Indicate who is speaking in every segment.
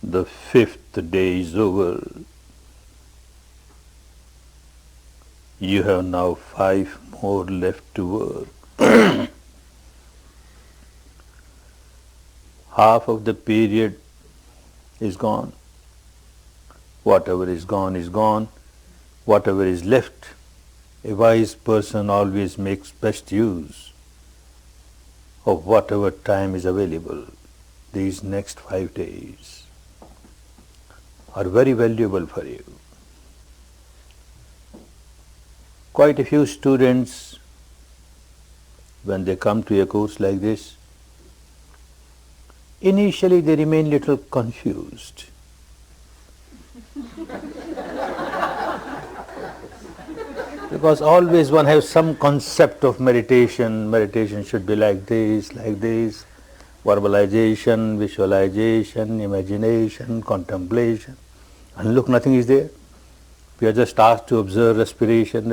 Speaker 1: The fifth day is over. You have now 5 more left to work. Half of the period is gone. Whatever is gone is gone. Whatever is left, a wise person always makes best use of whatever time is available. These next 5 days are very valuable for you. Quite a few students, when they come to a course like this, initially they remain little confused. Because always one has some concept of meditation. Meditation should be like this, verbalization, visualization, imagination, contemplation. And look, nothing is there. We are just asked to observe respiration,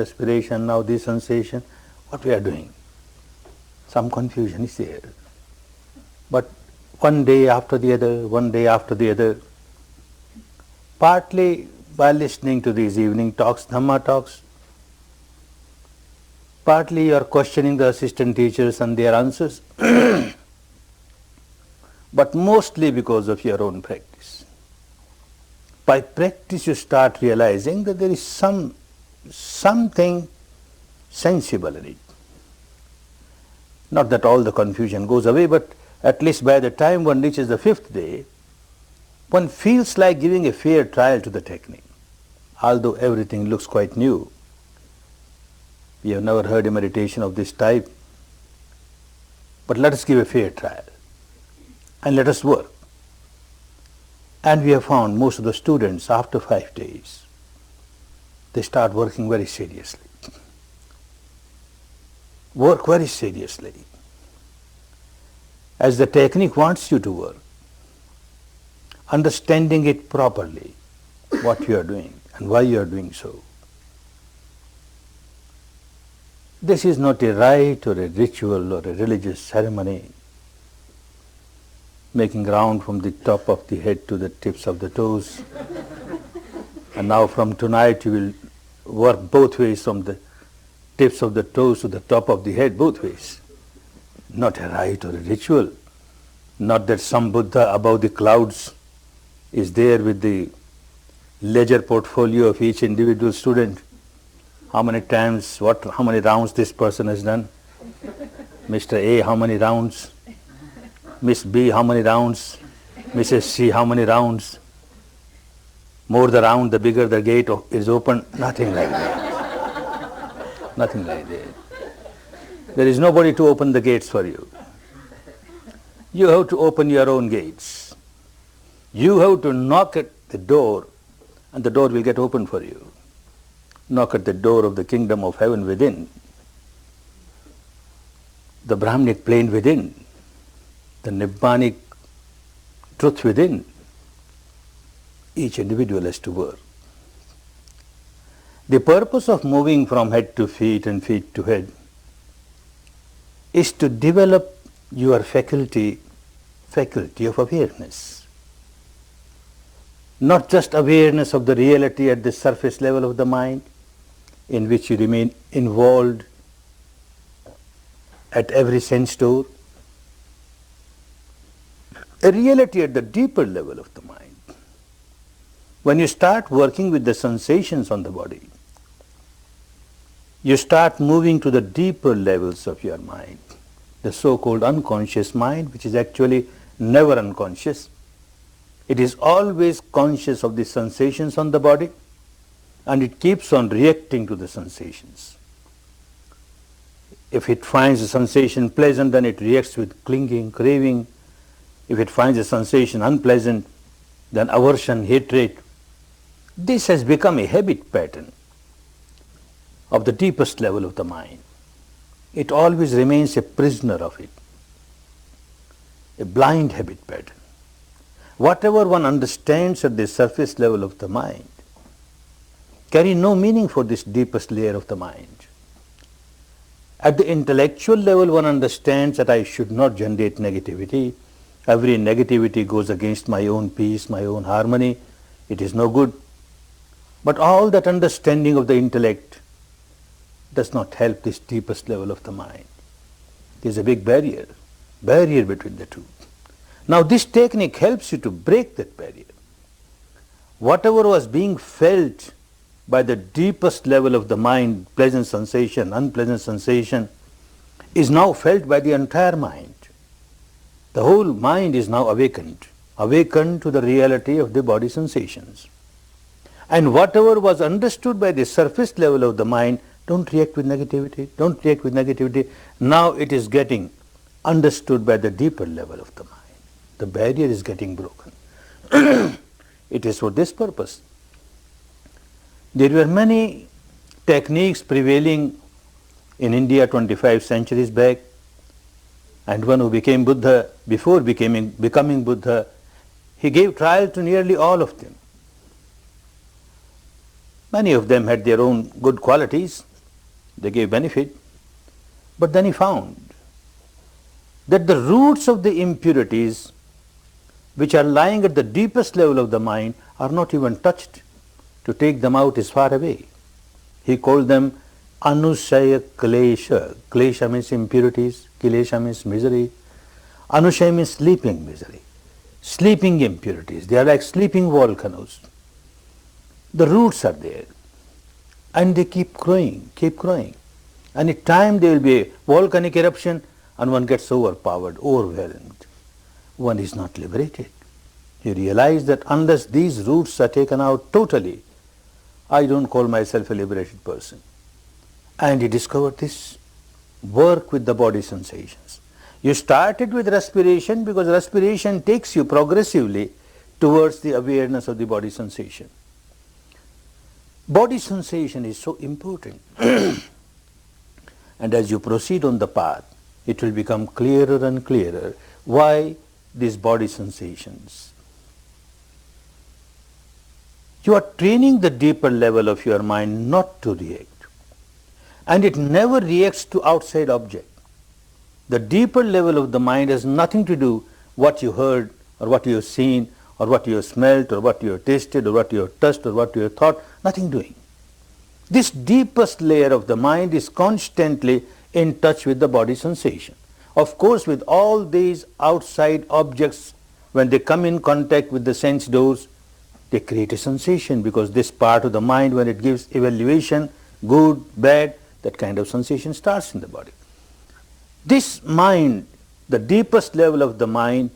Speaker 1: now this sensation. What we are doing? Some confusion is there. But one day after the other, partly by listening to these evening talks, Dhamma talks, partly you are questioning the assistant teachers and their answers, but mostly because of your own practice. By practice you start realizing that there is something sensible in it. Not that all the confusion goes away, but at least by the time one reaches the 5th day, one feels like giving a fair trial to the technique, although everything looks quite new. We have never heard a meditation of this type, but let us give a fair trial and let us work. And we have found most of the students after 5 days, they start working very seriously. Work very seriously. As the technique wants you to work, understanding it properly, what you are doing and why you are doing so. This is not a rite or a ritual or a religious ceremony, making round from the top of the head to the tips of the toes. And now from tonight you will work both ways, from the tips of the toes to the top of the head, both ways. Not a rite or a ritual. Not that some Buddha above the clouds is there with the ledger portfolio of each individual student. How many times, how many rounds this person has done? Mr. A, how many rounds? Miss B, how many rounds? Mrs. C, how many rounds? More the round, the bigger the gate is open. Nothing like that. Nothing like that. There is nobody to open the gates for you. You have to open your own gates. You have to knock at the door, and the door will get opened for you. Knock at the door of the kingdom of heaven within, the Brahmanic plane within, the Nibbanic truth within. Each individual has to work. The purpose of moving from head to feet and feet to head is to develop your faculty of awareness. Not just awareness of the reality at the surface level of the mind, in which you remain involved at every sense door. A reality at the deeper level of the mind. When you start working with the sensations on the body, you start moving to the deeper levels of your mind, the so-called unconscious mind, which is actually never unconscious. It is always conscious of the sensations on the body, and it keeps on reacting to the sensations. If it finds a sensation pleasant, then it reacts with clinging, craving. If it finds a sensation unpleasant, then aversion, hatred. This has become a habit pattern of the deepest level of the mind. It always remains a prisoner of it, a blind habit pattern. Whatever one understands at the surface level of the mind carry no meaning for this deepest layer of the mind. At the intellectual level, one understands that I should not generate negativity, Every negativity goes against my own peace, my own harmony. It is no good. But all that understanding of the intellect does not help this deepest level of the mind. There is a big barrier between the two. Now this technique helps you to break that barrier. Whatever was being felt by the deepest level of the mind, pleasant sensation, unpleasant sensation, is now felt by the entire mind. The whole mind is now awakened to the reality of the body sensations. And whatever was understood by the surface level of the mind, don't react with negativity, now it is getting understood by the deeper level of the mind. The barrier is getting broken. It is for this purpose. There were many techniques prevailing in India 25 centuries back, and one who became Buddha, before becoming Buddha, he gave trial to nearly all of them. Many of them had their own good qualities, they gave benefit, but then he found that the roots of the impurities which are lying at the deepest level of the mind are not even touched. To take them out is far away. He called them Anushaya Klesha. Klesha means impurities, Kilesha means misery. Anushaya means sleeping misery, sleeping impurities. They are like sleeping volcanoes. The roots are there and they keep growing. And in time there will be a volcanic eruption and one gets overpowered, overwhelmed. One is not liberated. You realize that unless these roots are taken out totally, I don't call myself a liberated person. And he discovered this. Work with the body sensations. You started with respiration because respiration takes you progressively towards the awareness of the body sensation. Body sensation is so important. And as you proceed on the path, it will become clearer and clearer why these body sensations. You are training the deeper level of your mind not to react. And it never reacts to outside object. The deeper level of the mind has nothing to do what you heard or what you have seen or what you have smelt or what you have tasted or what you have touched or what you have thought, nothing doing. This deepest layer of the mind is constantly in touch with the body sensation. Of course, with all these outside objects, when they come in contact with the sense doors, they create a sensation because this part of the mind, when it gives evaluation, good, bad, that kind of sensation starts in the body. This mind, the deepest level of the mind,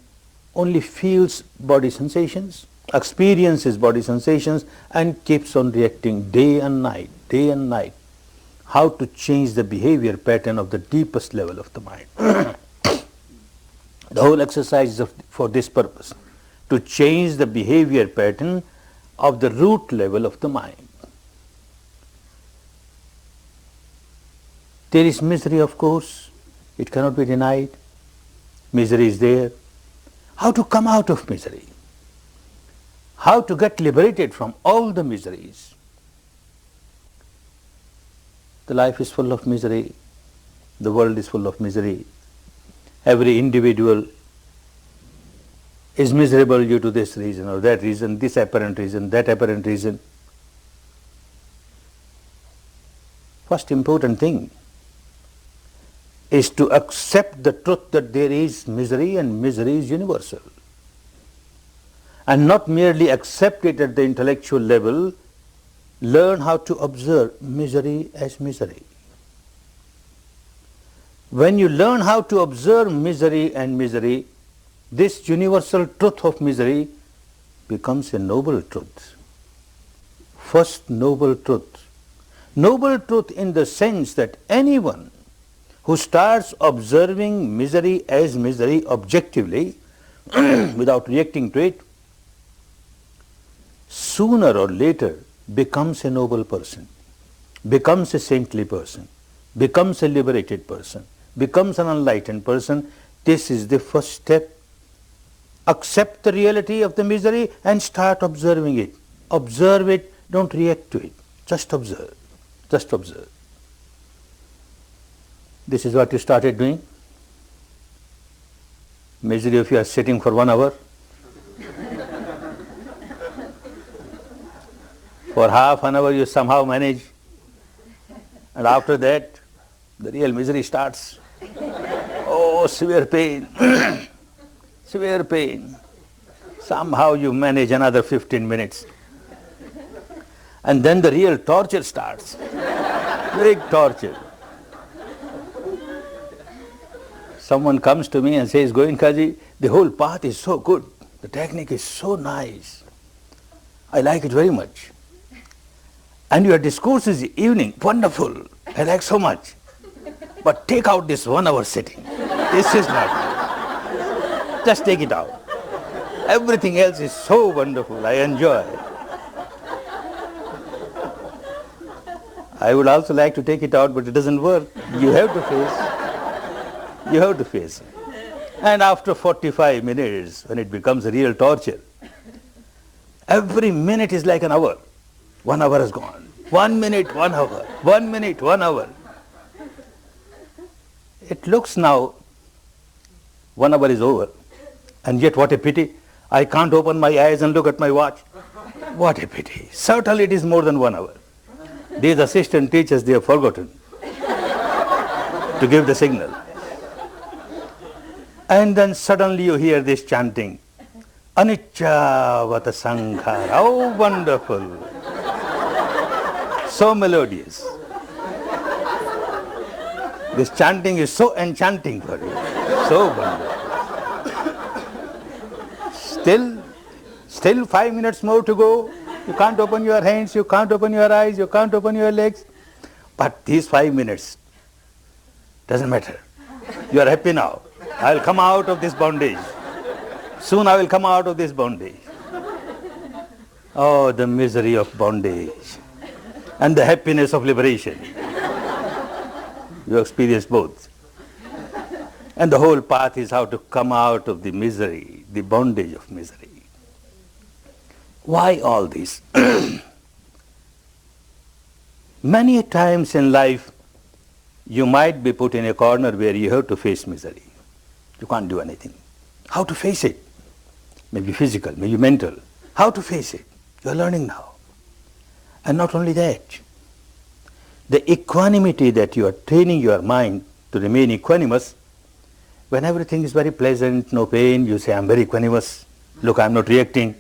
Speaker 1: only feels body sensations, experiences body sensations, and keeps on reacting day and night. How to change the behavior pattern of the deepest level of the mind. The whole exercise is for this purpose, to change the behavior pattern of the root level of the mind. There is misery, of course, it cannot be denied. Misery is there. How to come out of misery? How to get liberated from all the miseries? The life is full of misery. The world is full of misery. Every individual is miserable due to this reason or that reason, this apparent reason, that apparent reason. First important thing is to accept the truth that there is misery and misery is universal. And not merely accept it at the intellectual level, learn how to observe misery as misery. When you learn how to observe misery and misery, this universal truth of misery becomes a noble truth. First noble truth. Noble truth in the sense that anyone who starts observing misery as misery objectively without reacting to it, sooner or later becomes a noble person, becomes a saintly person, becomes a liberated person, becomes an enlightened person. This is the first step. Accept the reality of the misery and start observing it. Observe it, don't react to it. Just observe. Just observe. This is what you started doing. Misery if you are sitting for 1 hour. For half an hour you somehow manage. And after that, the real misery starts. Oh, severe pain. Severe pain. Somehow you manage another 15 minutes. And then the real torture starts. Big torture. Someone comes to me and says, Goenkaji, the whole path is so good. The technique is so nice. I like it very much. And your discourse is evening, wonderful. I like so much. But take out this 1 hour sitting. This is not good. Just take it out. Everything else is so wonderful. I enjoy it. I would also like to take it out, but it doesn't work. You have to face. You have to face it. And after 45 minutes, when it becomes a real torture, every minute is like an hour. 1 hour has gone. 1 minute, 1 hour. 1 minute, 1 hour. It looks now 1 hour is over. And yet what a pity. I can't open my eyes and look at my watch. What a pity. Certainly it is more than 1 hour. These assistant teachers, they have forgotten to give the signal. And then suddenly you hear this chanting. Anicca-vata sankhara. Oh, wonderful. So melodious. This chanting is so enchanting for you. So wonderful. Still 5 minutes more to go. You can't open your hands, you can't open your eyes, you can't open your legs. But these 5 minutes, doesn't matter. You are happy now. I will come out of this bondage. Soon I will come out of this bondage. Oh, the misery of bondage and the happiness of liberation. You experience both. And the whole path is how to come out of the misery, the bondage of misery. Why all this? Many times in life, you might be put in a corner where you have to face misery. You can't do anything. How to face it? Maybe physical, maybe mental. How to face it? You are learning now. And not only that, the equanimity that you are training your mind to remain equanimous, when everything is very pleasant, no pain, you say, I'm very equanimous. Look, I'm not reacting.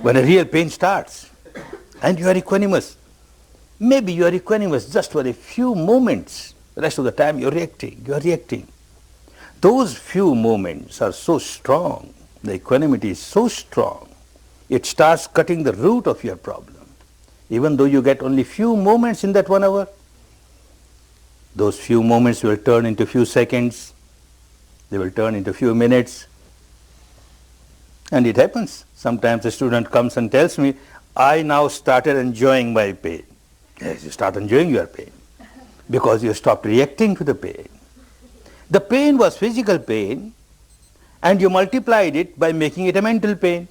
Speaker 1: When a real pain starts, and you are equanimous, maybe you are equanimous just for a few moments. The rest of the time you are reacting. Those few moments are so strong. The equanimity is so strong. It starts cutting the root of your problem. Even though you get only few moments in that 1 hour, those few moments will turn into few seconds. They will turn into few minutes. And it happens. Sometimes a student comes and tells me, I now started enjoying my pain. Yes, you start enjoying your pain because you stopped reacting to the pain. The pain was physical pain, and you multiplied it by making it a mental pain.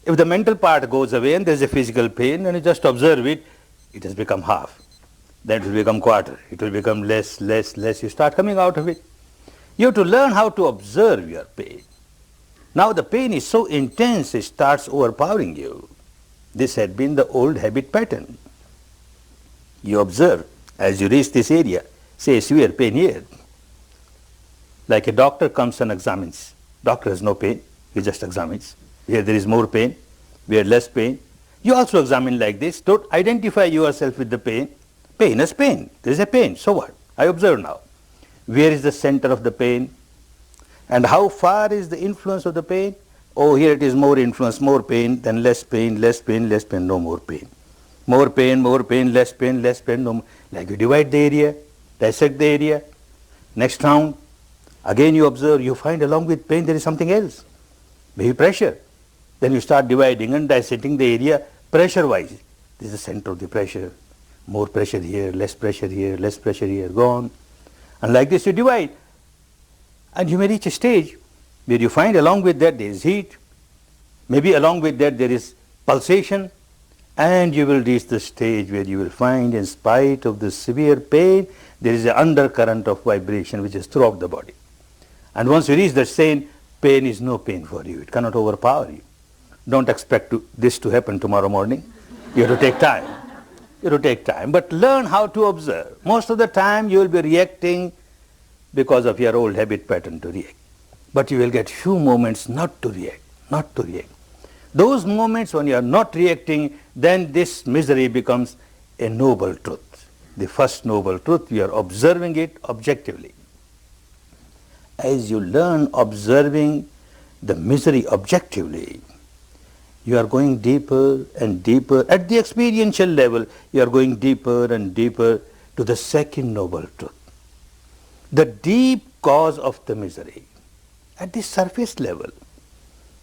Speaker 1: If the mental part goes away and there is a physical pain, and you just observe it, it has become half. Then it will become quarter. It will become less. You start coming out of it. You have to learn how to observe your pain. Now the pain is so intense, it starts overpowering you. This had been the old habit pattern. You observe as you reach this area, say severe pain here. Like a doctor comes and examines. Doctor has no pain, he just examines. Where there is more pain, where less pain. You also examine like this. Don't identify yourself with the pain. Pain is pain. There is a pain. So what? I observe now. Where is the center of the pain? And how far is the influence of the pain? Oh, here it is more influence, more pain, then less pain, no more pain. More pain, less pain, no more. Like you divide the area, dissect the area. Next round, again you observe, you find along with pain there is something else. Maybe pressure. Then you start dividing and dissecting the area pressure-wise. This is the center of the pressure. More pressure here, less pressure here, gone. And like this you divide. And you may reach a stage where you find along with that there is heat. Maybe along with that there is pulsation. And you will reach the stage where you will find, in spite of the severe pain, there is an undercurrent of vibration which is throughout the body. And once you reach that state, pain is no pain for you. It cannot overpower you. Don't expect this to happen tomorrow morning. You have to take time. You have to take time. But learn how to observe. Most of the time you will be reacting because of your old habit pattern to react. But you will get few moments not to react, not to react. Those moments when you are not reacting, then this misery becomes a noble truth. The first noble truth, you are observing it objectively. As you learn observing the misery objectively, you are going deeper and deeper. At the experiential level, you are going deeper and deeper to the second noble truth. The deep cause of the misery. At the surface level,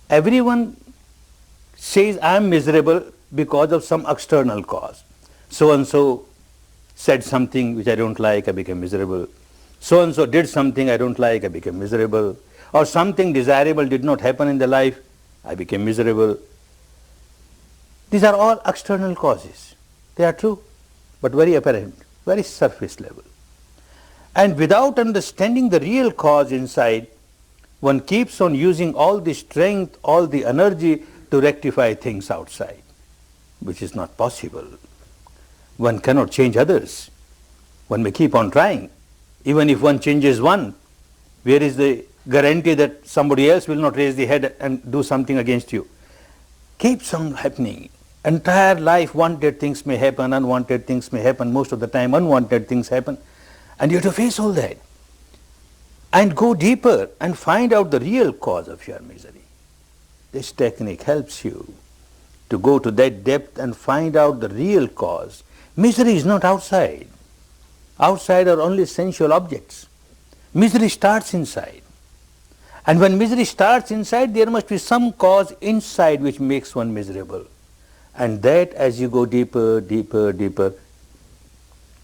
Speaker 1: everyone says, I am miserable because of some external cause. So and so said something which I don't like, I became miserable. So and so did something I don't like, I became miserable. Or something desirable did not happen in the life, I became miserable. These are all external causes. They are true, but very apparent, very surface level. And without understanding the real cause inside, one keeps on using all the strength, all the energy to rectify things outside, which is not possible. One cannot change others. One may keep on trying. Even if one changes one, where is the guarantee that somebody else will not raise the head and do something against you? Keeps on happening. Entire life, wanted things may happen, unwanted things may happen. Most of the time, unwanted things happen. And you have to face all that. And go deeper and find out the real cause of your misery. This technique helps you to go to that depth and find out the real cause. Misery is not outside. Outside are only sensual objects. Misery starts inside. And when misery starts inside, there must be some cause inside which makes one miserable. And that, as you go deeper, deeper, deeper,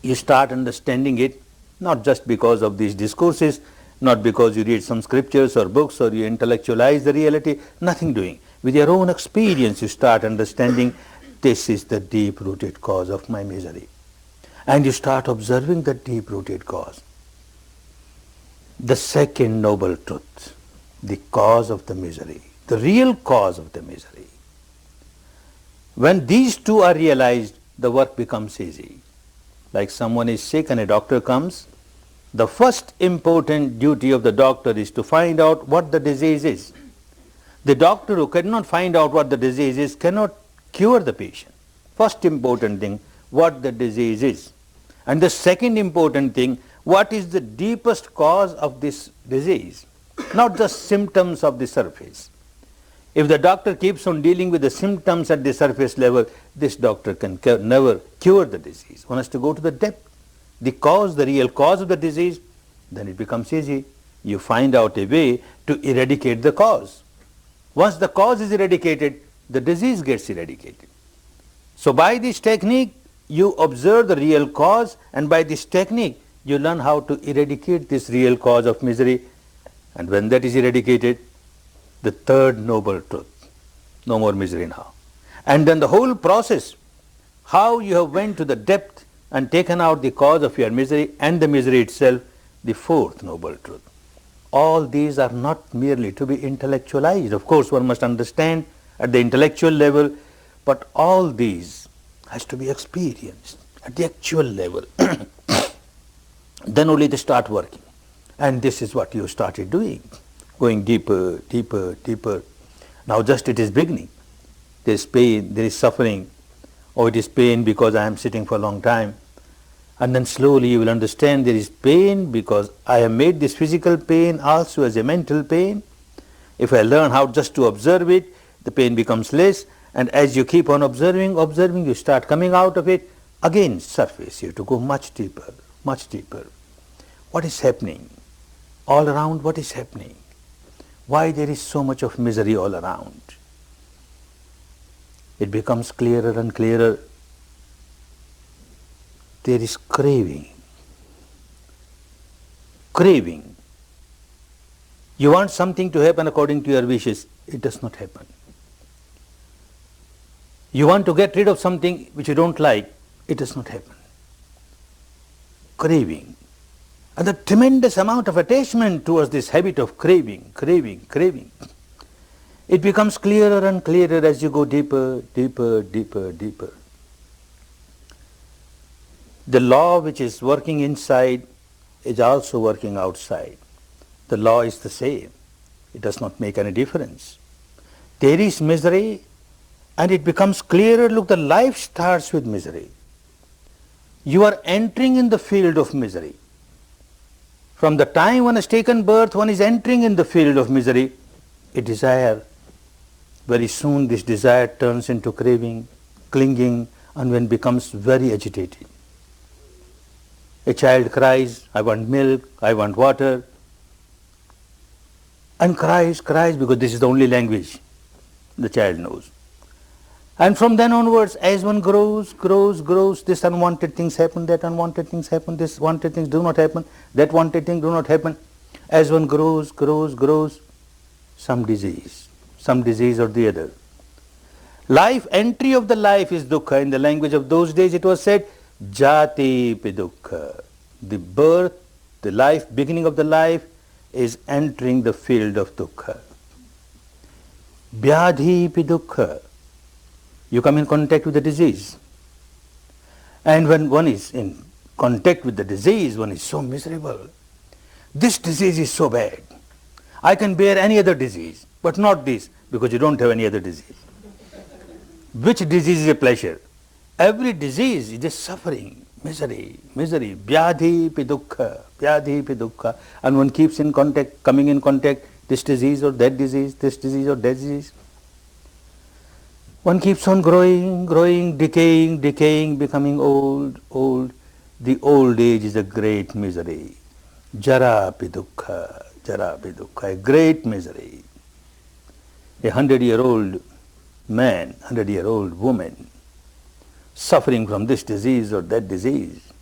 Speaker 1: you start understanding it, not just because of these discourses, not because you read some scriptures or books or you intellectualize the reality, nothing doing. With your own experience, you start understanding this is the deep-rooted cause of my misery. And you start observing the deep-rooted cause. The second noble truth, the cause of the misery, the real cause of the misery. When these two are realized, the work becomes easy. Like someone is sick and a doctor comes, the first important duty of the doctor is to find out what the disease is. The doctor who cannot find out what the disease is cannot cure the patient. First important thing, what the disease is. And the second important thing, what is the deepest cause of this disease, not just symptoms of the surface. If the doctor keeps on dealing with the symptoms at the surface level, this doctor can never cure the disease. One has to go to the depth, the cause, the real cause of the disease, then it becomes easy. You find out a way to eradicate the cause. Once the cause is eradicated, the disease gets eradicated. So by this technique, you observe the real cause, and by this technique, you learn how to eradicate this real cause of misery. And when that is eradicated, the third noble truth, no more misery now. And then the whole process, how you have went to the depth and taken out the cause of your misery and the misery itself, the fourth noble truth. All these are not merely to be intellectualized. Of course, one must understand at the intellectual level, but all these has to be experienced at the actual level. Then only they start working. And this is what you started doing, going deeper, deeper, deeper. Now just it is beginning. There is pain, there is suffering. Oh, it is pain because I am sitting for a long time. And then slowly you will understand there is pain because I have made this physical pain also as a mental pain. If I learn how just to observe it, the pain becomes less. And as you keep on observing, you start coming out of it. Again, surface, you have to go much deeper, much deeper. What is happening? All around, what is happening? Why there is so much of misery all around? It becomes clearer and clearer. There is craving. Craving. You want something to happen according to your wishes, it does not happen. You want to get rid of something which you don't like, it does not happen. Craving. And the tremendous amount of attachment towards this habit of craving, craving, craving. It becomes clearer and clearer as you go deeper, deeper, deeper, deeper. The law which is working inside is also working outside. The law is the same. It does not make any difference. There is misery and it becomes clearer. Look, the life starts with misery. You are entering in the field of misery. From the time one has taken birth, one is entering in the field of misery. A desire. Very soon this desire turns into craving, clinging, and when becomes very agitated. A child cries, I want milk, I want water, and cries because this is the only language the child knows. And from then onwards, as one grows, this unwanted things happen, that unwanted things happen, this wanted things do not happen, that wanted things do not happen. As one grows, some disease or the other. Life, entry of the life is dukkha. In the language of those days it was said, jati pi dukkha. The birth, the life, beginning of the life is entering the field of dukkha. Vyadhi pi dukkha. You come in contact with the disease. And when one is in contact with the disease, one is so miserable. This disease is so bad. I can bear any other disease, but not this, because you don't have any other disease. Which disease is a pleasure? Every disease is a suffering, misery, vyadhi pi dukkha. And one keeps in contact, coming in contact, this disease or that disease, this disease or that disease. One keeps on growing, decaying, becoming old. The old age is a great misery. Jara pi dukkha, a great misery. 100-year-old man, 100-year-old woman, suffering from this disease or that disease,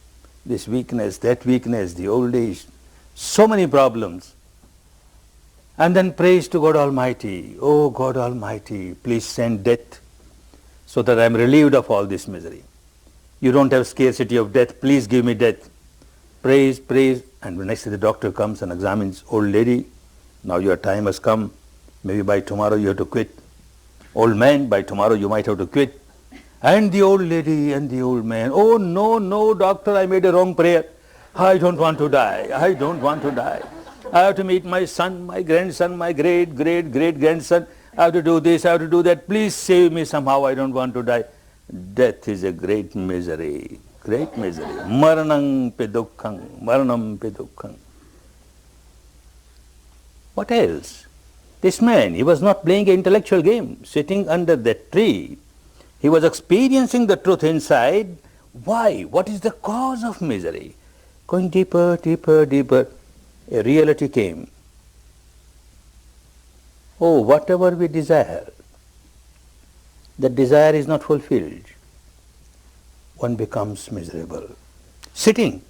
Speaker 1: this weakness, that weakness, the old age, so many problems. And then prays to God Almighty, oh God Almighty, please send death so that I am relieved of all this misery. You don't have scarcity of death, please give me death. Prays, and when next day the doctor comes and examines, old lady, now your time has come, maybe by tomorrow you have to quit. Old man, by tomorrow you might have to quit. And the old lady and the old man, oh no doctor, I made a wrong prayer. I don't want to die. I have to meet my son, my grandson, my great grandson. I have to do this, I have to do that. Please save me somehow, I don't want to die. Death is a great misery. Maranam pi dukkham. What else? This man, he was not playing an intellectual game, sitting under that tree. He was experiencing the truth inside. Why? What is the cause of misery? Going deeper, a reality came. Oh, whatever we desire, that desire is not fulfilled. One becomes miserable. Sitting,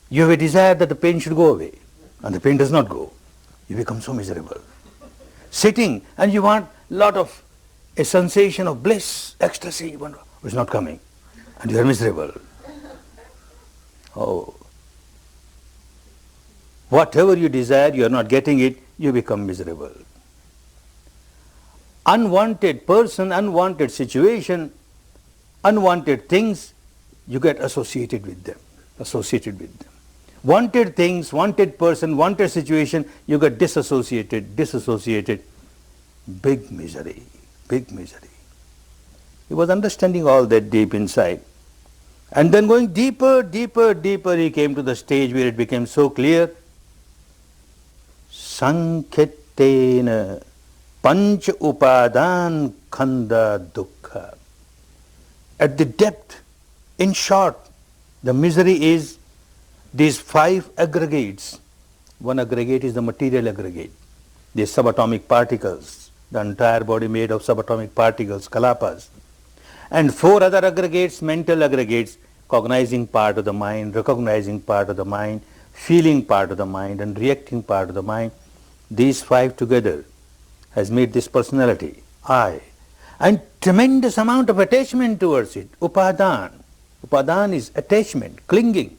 Speaker 1: you have a desire that the pain should go away, and the pain does not go. You become so miserable. Sitting, and you want a sensation of bliss, ecstasy, which is not coming, and you are miserable. Oh. Whatever you desire, you are not getting it, you become miserable. Unwanted person, unwanted situation, unwanted things, you get associated with them. Wanted things, wanted person, wanted situation, you get disassociated. Big misery. He was understanding all that deep inside. And then going deeper, he came to the stage where it became so clear. Sankhetena panch upadan khanda dukkha. At the depth, in short, the misery is these 5 aggregates. One aggregate is the material aggregate, the subatomic particles, the entire body made of subatomic particles, kalapas. And 4 other aggregates, mental aggregates, cognizing part of the mind, recognizing part of the mind, feeling part of the mind, and reacting part of the mind. These 5 together has made this personality, I. And tremendous amount of attachment towards it, upadan. Upadan is attachment, clinging.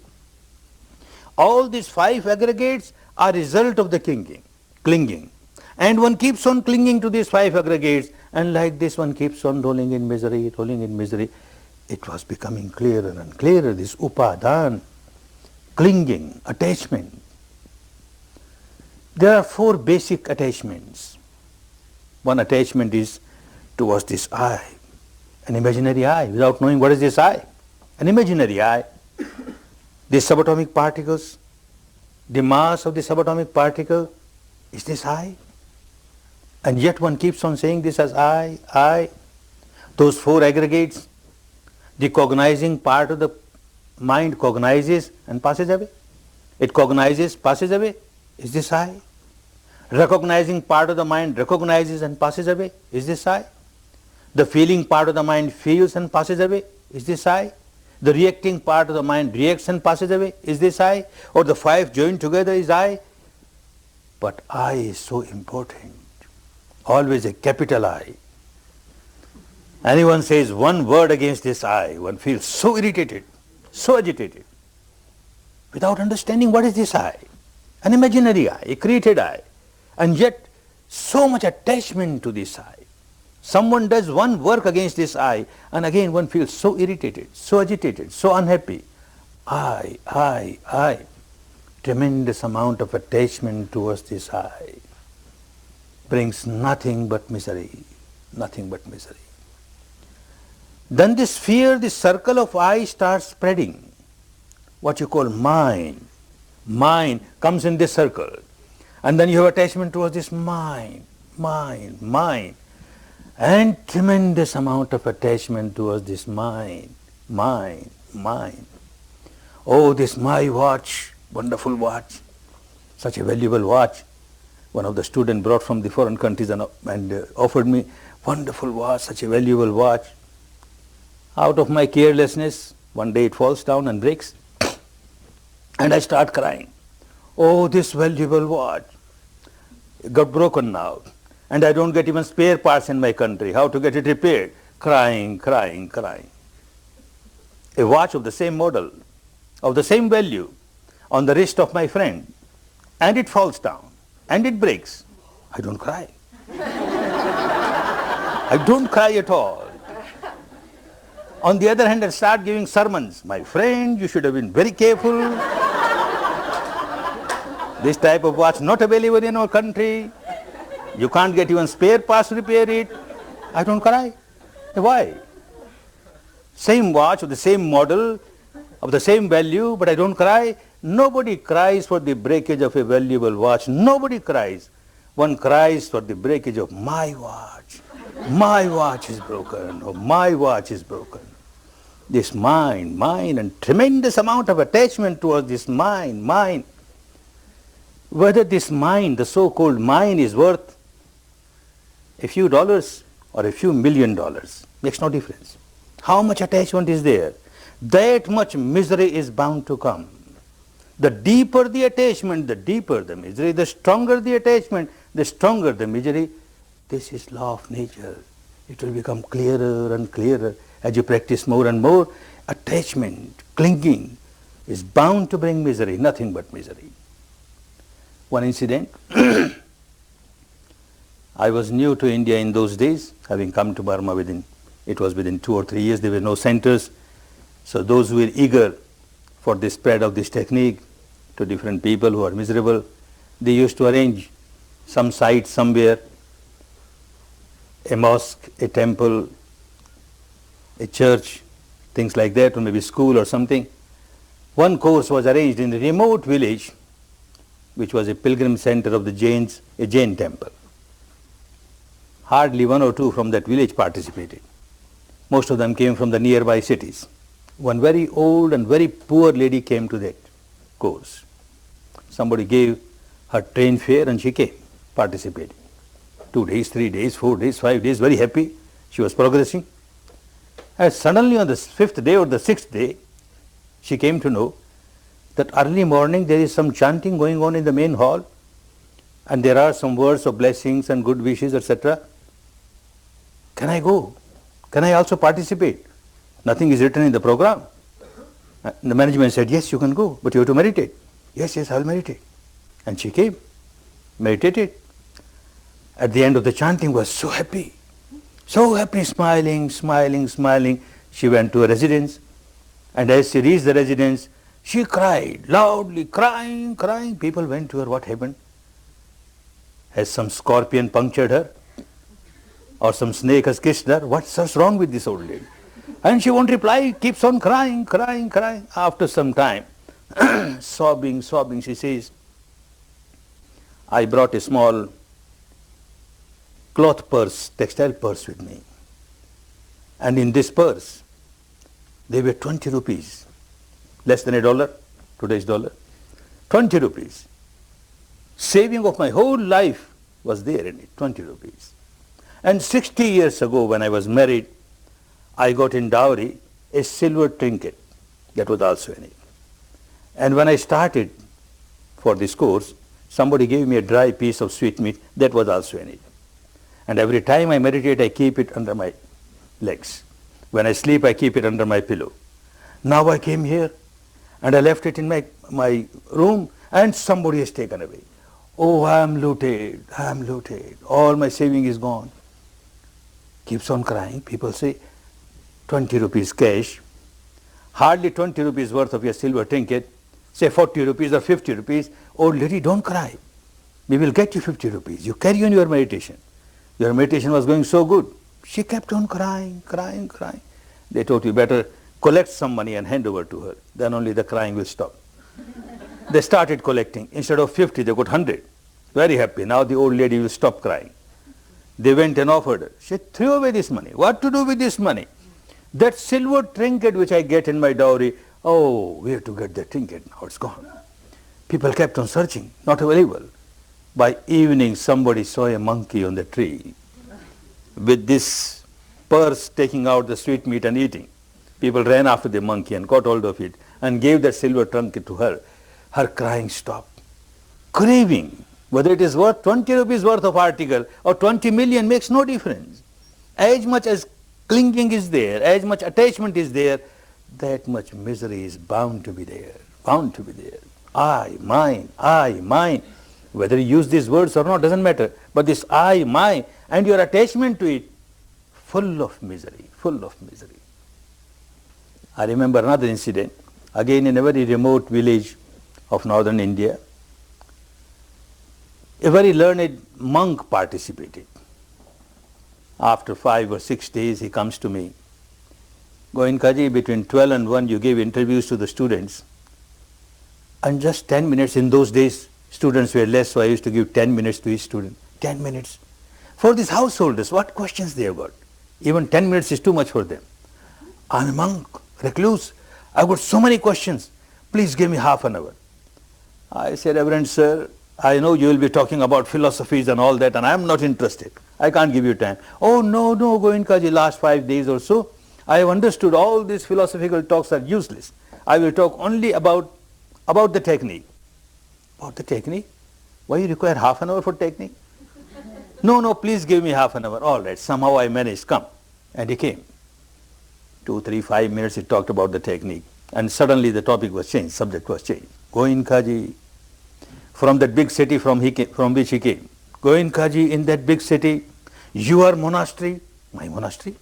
Speaker 1: All these 5 aggregates are result of the clinging. And one keeps on clinging to these 5 aggregates, and like this one keeps on rolling in misery, rolling in misery. It was becoming clearer and clearer, this upadana, clinging, attachment. There are 4 basic attachments. One attachment is towards this I, an imaginary I, without knowing what is this I. An imaginary I. The subatomic particles, the mass of the subatomic particle, is this I? And yet one keeps on saying this as I. Those 4 aggregates, the cognizing part of the mind cognizes and passes away. It cognizes, passes away. Is this I? Recognizing part of the mind recognizes and passes away. Is this I? The feeling part of the mind feels and passes away. Is this I? The reacting part of the mind reacts and passes away. Is this I? Or the 5 joined together is I? But I is so important. Always a capital I. Anyone says one word against this I, one feels so irritated, so agitated, without understanding what is this I. An imaginary I, a created I. And yet so much attachment to this I. Someone does one work against this I, and again one feels so irritated, so agitated, so unhappy. I. Tremendous amount of attachment towards this I brings nothing but misery, nothing but misery. Then this fear, this circle of I starts spreading. What you call mind. Mind comes in this circle. And then you have attachment towards this mind. And tremendous amount of attachment towards this mind. Oh, this my watch, wonderful watch, such a valuable watch. One of the students brought from the foreign countries and offered me, wonderful watch, such a valuable watch. Out of my carelessness, one day it falls down and breaks. And I start crying. Oh, this valuable watch got broken now. And I don't get even spare parts in my country. How to get it repaired? Crying. A watch of the same model, of the same value, on the wrist of my friend. And it falls down. And it breaks. I don't cry. I don't cry at all. On the other hand, I start giving sermons. My friend, you should have been very careful. This type of watch not available in our country. You can't get even spare parts to repair it. I don't cry. Why? Same watch of the same model, of the same value, but I don't cry. Nobody cries for the breakage of a valuable watch. Nobody cries. One cries for the breakage of my watch. My watch is broken, or my watch is broken. This mind, and tremendous amount of attachment towards this mind. Whether this mind, the so-called mind, is worth a few dollars or a few $1 million, makes no difference. How much attachment is there? That much misery is bound to come. The deeper the attachment, the deeper the misery. The stronger the attachment, the stronger the misery. This is law of nature. It will become clearer and clearer as you practice more and more. Attachment, clinging is bound to bring misery, nothing but misery. One incident. I was new to India in those days, having come to Burma within 2 or 3 years. There were no centers. So those who were eager for the spread of this technique to different people who are miserable, they used to arrange some site somewhere, a mosque, a temple, a church, things like that, or maybe school or something. One course was arranged in a remote village, which was a pilgrim center of the Jains, a Jain temple. Hardly 1 or 2 from that village participated. Most of them came from the nearby cities. One very old and very poor lady came to that course. Somebody gave her train fare and she came, participated. 2 days, 3 days, 4 days, 5 days, very happy. She was progressing. And suddenly on the 5th day or the 6th day, she came to know that early morning there is some chanting going on in the main hall, and there are some words of blessings and good wishes, etc. Can I go? Can I also participate? Nothing is written in the program. The management said, yes, you can go, but you have to meditate. Yes, yes, I'll meditate. And she came, meditated. At the end of the chanting was so happy, smiling, smiling, smiling. She went to a residence, and as she reached the residence, she cried, loudly, crying, crying. People went to her, what happened? Has some scorpion punctured her? Or some snake has kissed her? What's wrong with this old lady? And she won't reply, keeps on crying, crying, crying. After some time, sobbing, sobbing, she says, I brought a small cloth purse, textile purse with me. And in this purse, there were 20 rupees, less than $1, today's dollar, 20 rupees. Saving of my whole life was there in it, 20 rupees. And 60 years ago when I was married, I got in dowry a silver trinket that was also in it. And when I started for this course, somebody gave me a dry piece of sweetmeat that was also in it. And every time I meditate, I keep it under my legs. When I sleep, I keep it under my pillow. Now I came here and I left it in my room and somebody has taken away. Oh, I am looted, I am looted. All my saving is gone. Keeps on crying. People say, 20 rupees cash, hardly 20 rupees worth of your silver trinket, say 40 rupees or 50 rupees. Old lady, don't cry. We will get you 50 rupees. You carry on your meditation. Your meditation was going so good. She kept on crying, crying, crying. They told you better collect some money and hand over to her. Then only the crying will stop. They started collecting. Instead of 50, they got 100. Very happy. Now the old lady will stop crying. They went and offered her. She threw away this money. What to do with this money? That silver trinket which I get in my dowry, oh, where to get that trinket? Now it's gone. People kept on searching, not available. By evening, somebody saw a monkey on the tree with this purse taking out the sweetmeat and eating. People ran after the monkey and caught hold of it and gave that silver trinket to her. Her crying stopped. Craving, whether it is worth 20 rupees worth of article or 20 million makes no difference. As much as clinging is there, as much attachment is there, that much misery is bound to be there, bound to be there. I, mine. Whether you use these words or not doesn't matter. But this I, mine, and your attachment to it, full of misery, full of misery. I remember another incident, again in a very remote village of northern India. A very learned monk participated. After 5 or 6 days, he comes to me. Goenkaji, between 12 and 1, you gave interviews to the students. And just 10 minutes, in those days, students were less, so I used to give 10 minutes to each student. 10 minutes. For these householders, what questions they have got? Even 10 minutes is too much for them. I'm a monk, recluse. I've got so many questions. Please give me half an hour. I said, Reverend Sir, I know you will be talking about philosophies and all that, and I am not interested. I can't give you time. Oh, no, Goenkaji, last 5 days or so, I have understood all these philosophical talks are useless. I will talk only about the technique. About the technique? Why you require half an hour for technique? No, please give me half an hour. All right, somehow I managed, come. And he came. 2, 3, 5 minutes he talked about the technique. And suddenly the topic was changed, subject was changed. Goenkaji, from that big city from which he came. Goenkaji, in that big city, your monastery, my monastery?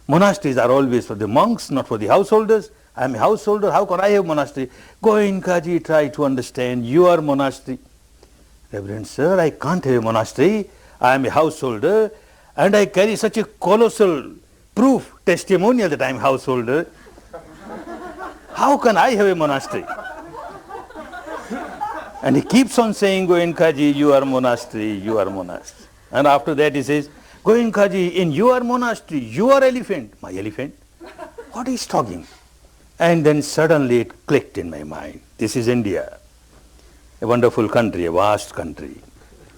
Speaker 1: Monasteries are always for the monks, not for the householders. I am a householder, how can I have monastery? Goenkaji, try to understand your monastery. Reverend Sir, I can't have a monastery. I am a householder and I carry such a colossal proof, testimonial that I am a householder. How can I have a monastery? And he keeps on saying, Goenkaji, you are monastery, you are monastery. And after that he says, Goenkaji, in your monastery, you are elephant. My elephant? What is talking? And then suddenly it clicked in my mind. This is India, a wonderful country, a vast country,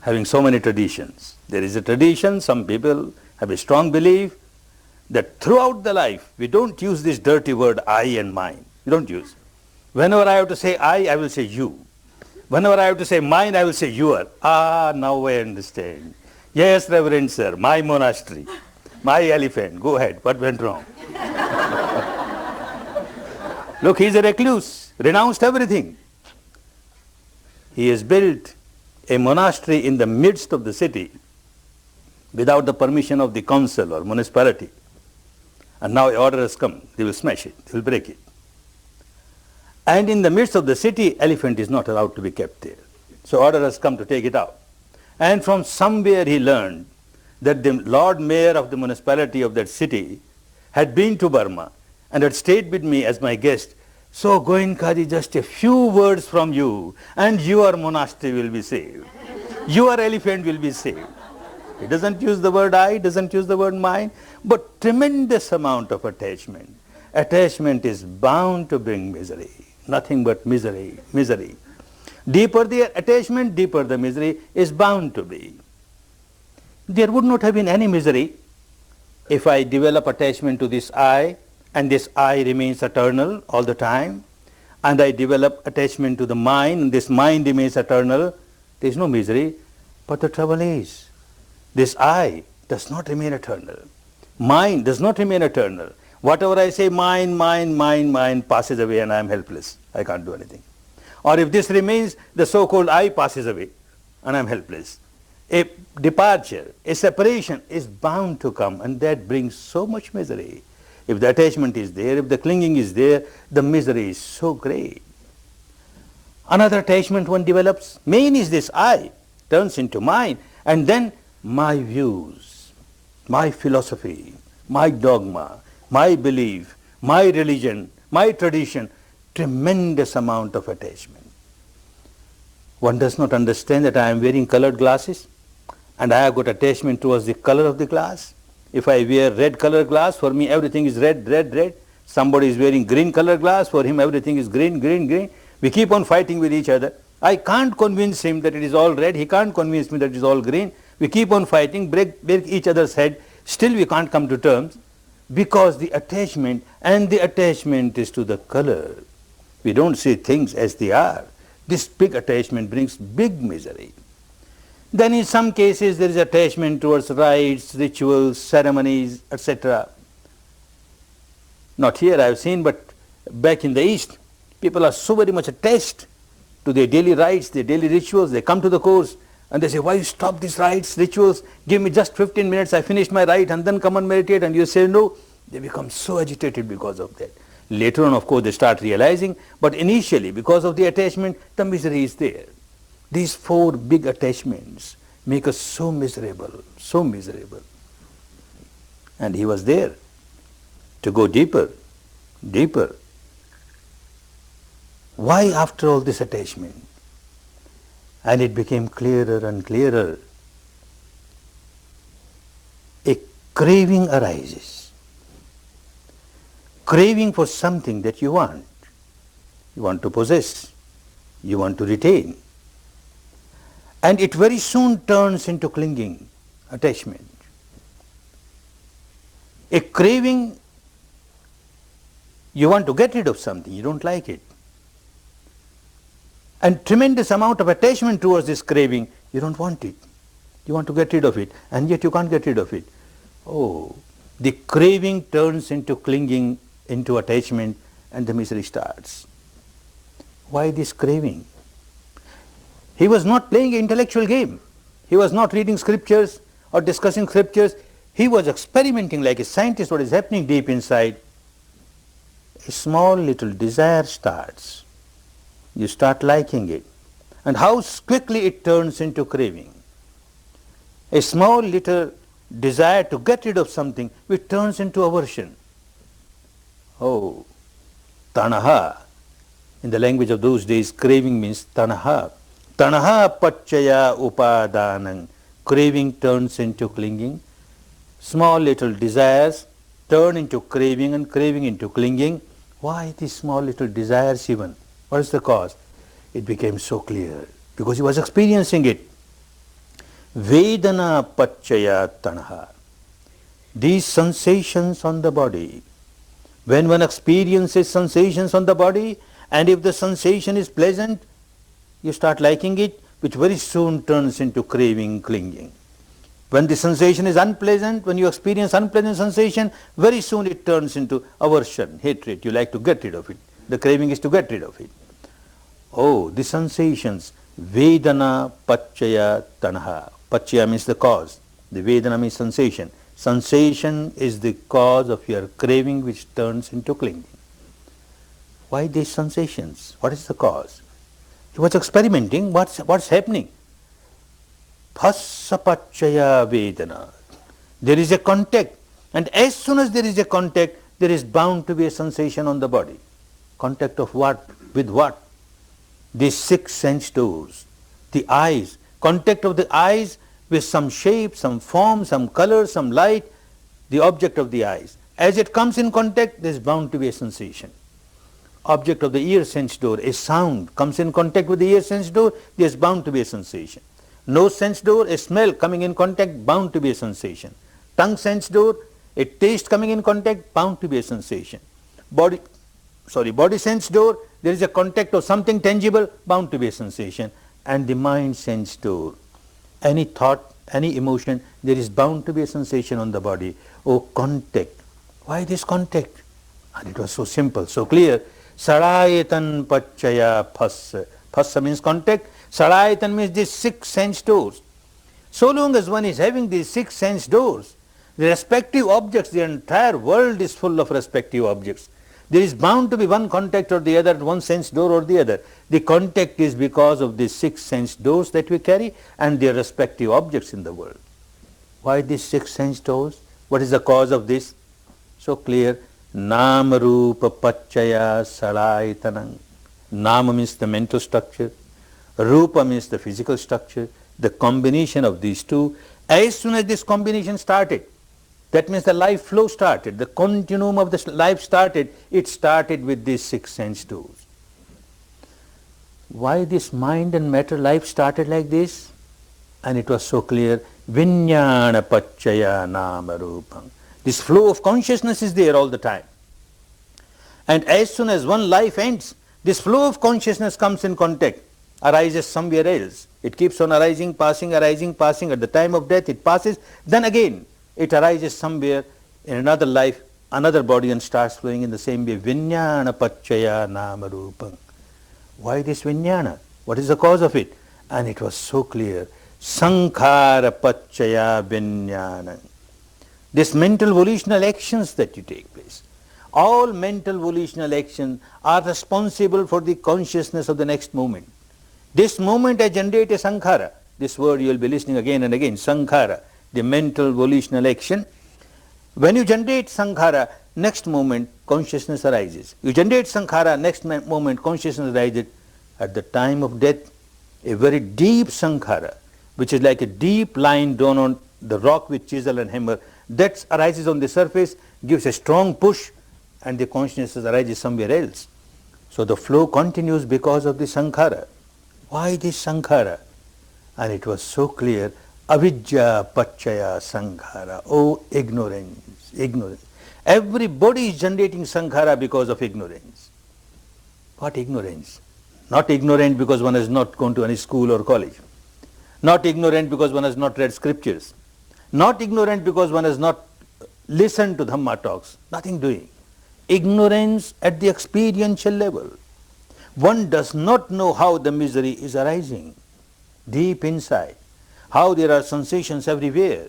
Speaker 1: having so many traditions. There is a tradition, some people have a strong belief that throughout the life, we don't use this dirty word I and mine. We don't use. Whenever I have to say I will say you. Whenever I have to say mine, I will say your. Now I understand. Yes, Reverend Sir, my monastery, my elephant. Go ahead, what went wrong? Look, he's a recluse, renounced everything. He has built a monastery in the midst of the city without the permission of the council or municipality. And now an order has come, they will smash it, they will break it. And in the midst of the city, elephant is not allowed to be kept there. So order has come to take it out. And from somewhere he learned that the Lord Mayor of the municipality of that city had been to Burma and had stayed with me as my guest. So Goenkaji, just a few words from you and your monastery will be saved. Your elephant will be saved. He doesn't use the word I, doesn't use the word mine, but tremendous amount of attachment. Attachment is bound to bring misery. Nothing but misery, misery. Deeper the attachment, deeper the misery is bound to be. There would not have been any misery if I develop attachment to this I, and this I remains eternal all the time, and I develop attachment to the mind, and this mind remains eternal. There is no misery. But the trouble is, this I does not remain eternal. Mind does not remain eternal. Whatever I say, mind passes away and I am helpless. I can't do anything. Or if this remains, the so-called I passes away and I am helpless. A departure, a separation is bound to come, and that brings so much misery. If the attachment is there, if the clinging is there, the misery is so great. Another attachment one develops, main is this I, turns into mine, and then my views, my philosophy, my dogma, my belief, my religion, my tradition, tremendous amount of attachment. One does not understand that I am wearing colored glasses and I have got attachment towards the color of the glass. If I wear red color glass, for me everything is red, red, red. Somebody is wearing green color glass, for him everything is green, green, green. We keep on fighting with each other. I can't convince him that it is all red, he can't convince me that it is all green. We keep on fighting, break each other's head, still we can't come to terms because the attachment, and the attachment is to the color. We don't see things as they are. This big attachment brings big misery. Then in some cases there is attachment towards rites, rituals, ceremonies, etc. Not here I have seen, but back in the East, people are so very much attached to their daily rites, their daily rituals. They come to the course and they say, why you stop these rites, rituals? Give me just 15 minutes, I finished my rite and then come and meditate. And you say no. They become so agitated because of that. Later on, of course, they start realizing, but initially, because of the attachment, the misery is there. These four big attachments make us so miserable, so miserable. And he was there to go deeper, deeper. Why after all this attachment? And it became clearer and clearer. A craving arises. Craving for something that you want. You want to possess. You want to retain. And it very soon turns into clinging, attachment. A craving, you want to get rid of something, you don't like it. And tremendous amount of attachment towards this craving, you don't want it. You want to get rid of it, and yet you can't get rid of it. Oh, the craving turns into clinging, into attachment, and the misery starts. Why this craving? He was not playing an intellectual game. He was not reading scriptures or discussing scriptures. He was experimenting like a scientist what is happening deep inside. A small little desire starts. You start liking it. And how quickly it turns into craving. A small little desire to get rid of something which turns into aversion. Oh, tanaha. In the language of those days, craving means tanaha. Tanaha pachaya upadanang. Craving turns into clinging. Small little desires turn into craving, and craving into clinging. Why these small little desires even? What is the cause? It became so clear because he was experiencing it. Vedana pachaya tanaha. These sensations on the body. When one experiences sensations on the body, and if the sensation is pleasant, you start liking it, which very soon turns into craving, clinging. When the sensation is unpleasant, when you experience unpleasant sensation, very soon it turns into aversion, hatred. You like to get rid of it. The craving is to get rid of it. Oh, the sensations Vedana Pachaya Tanha. Pachaya means the cause. The Vedana means sensation. Sensation is the cause of your craving which turns into clinging. Why these sensations? What is the cause? He was experimenting. What's happening? Phassa Pachaya Vedana. There is a contact. And as soon as there is a contact, there is bound to be a sensation on the body. Contact of what? With what? These 6 sense doors. The eyes. Contact of the eyes with some shape, some form, some color, some light. The object of the eyes. As it comes in contact, there is bound to be a sensation. Object of the ear sense door, a sound comes in contact with the ear sense door, there is bound to be a sensation. Nose sense door, a smell coming in contact, bound to be a sensation. Tongue sense door, a taste coming in contact, bound to be a sensation. Body sense door, there is a contact of something tangible, bound to be a sensation. And the mind sense door, any thought, any emotion, there is bound to be a sensation on the body. Oh, contact. Why this contact? And it was so simple, so clear. Sarayatan Pachaya Phassa. Phassa means contact. Sarayatan means these 6 sense doors. So long as one is having these 6 sense doors, the respective objects, the entire world is full of respective objects. There is bound to be one contact or the other, one sense door or the other. The contact is because of these 6 sense doors that we carry and their respective objects in the world. Why these 6 sense doors? What is the cause of this? So clear. Nama Rupa Pachaya Saraitanam. Nama means the mental structure. Rupa means the physical structure. The combination of these two. As soon as this combination started, that means the life flow started, the continuum of the life started, it started with these 6 sense doors. Why this mind and matter life started like this? And it was so clear, Vijnana Pachaya Nama Rupam. This flow of consciousness is there all the time. And as soon as one life ends, this flow of consciousness comes in contact, arises somewhere else. It keeps on arising, passing. At the time of death it passes, then again it arises somewhere in another life, another body, and starts flowing in the same way. Vijnana Pachaya Nama Rupam. Why this Vijnana? What is the cause of it? And it was so clear. Sankhara Pachaya Vijnana. This mental volitional actions that you take place. All mental volitional actions are responsible for the consciousness of the next moment. This moment I generate a sankhara. This word you will be listening again and again. Sankhara, the mental volitional action. When you generate sankhara, next moment consciousness arises. You generate sankhara, next moment consciousness arises. At the time of death, a very deep sankhara, which is like a deep line drawn on the rock with chisel and hammer, that arises on the surface, gives a strong push, and the consciousness arises somewhere else. So the flow continues because of the sankhara. Why this sankhara? And it was so clear. Avidya Pachaya Sankhara. Oh, ignorance, ignorance. Everybody is generating sankhara because of ignorance. What ignorance? Not ignorant because one has not gone to any school or college. Not ignorant because one has not read scriptures. Not ignorant because one has not listened to Dhamma talks. Nothing doing. Ignorance at the experiential level. One does not know how the misery is arising deep inside, how there are sensations everywhere,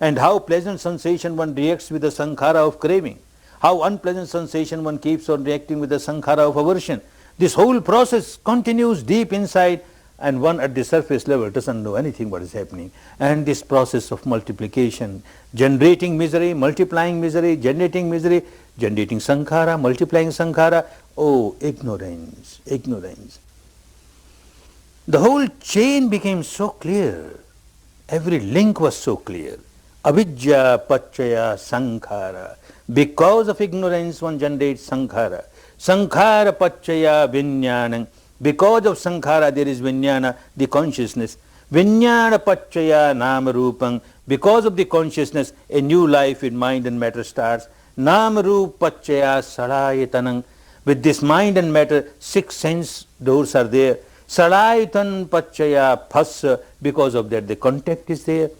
Speaker 1: and how pleasant sensation one reacts with the sankhara of craving, how unpleasant sensation one keeps on reacting with the sankhara of aversion. This whole process continues deep inside, and one at the surface level doesn't know anything what is happening. And this process of multiplication, generating misery, multiplying misery, generating sankhara, multiplying sankhara. Oh, ignorance, ignorance. The whole chain became so clear. Every link was so clear. Avidya Pachaya Sankhara. Because of ignorance one generates sankhara. Sankhara Pachaya Vijnana. Because of sankhara there is vijnana, the consciousness. Vijnana Pachaya Nama Rupam. Because of the consciousness a new life in mind and matter starts. Nama Rupa Pachaya Sarayatanam. With this mind and matter, 6 sense doors are there. Sarayatan Pachaya Phassa. Because of that the contact is there.